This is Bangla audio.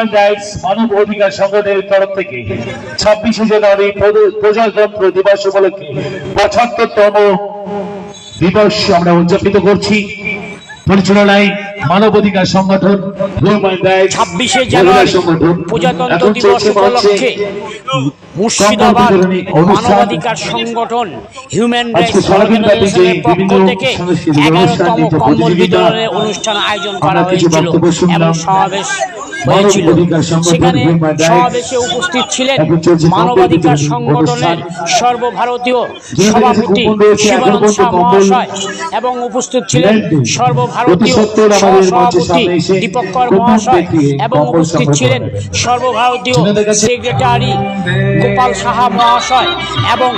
হিউম্যান রাইটস মানব অধিকার সংগঠনের তরফ থেকে 26শে জানুয়ারি প্রজাতন্ত্র দিবস উপলক্ষে 75তম দিবস আমরা উদযাপিত করছি। পরিচালনায় মানবাধিকার সংগঠন হিউম্যান রাইটস 26শে জানুয়ারি প্রজাতন্ত্র দিবস উপলক্ষে মুর্শিদাবাদ মানবাধিকার সংগঠন হিউম্যান রাইটস অর্গানাইজেশনের পক্ষ থেকে 11তম কম্বল বিতরণের অনুষ্ঠান আয়োজন করা হয়েছিল এবং সমাবেশ হয়েছিল। সেখানে সমাবেশে উপস্থিত ছিলেন মানবাধিকার সংগঠনের সর্বভারতীয় সভাপতি শিবানন্দ শাহ মহাশয় এবং উপস্থিত ছিলেন সর্বভারতীয় সহসভাপতি দীপঙ্কর মহাশয় এবং উপস্থিত ছিলেন সর্বভারতীয় সেক্রেটারি গোপাল সাহা মহাশয় এবং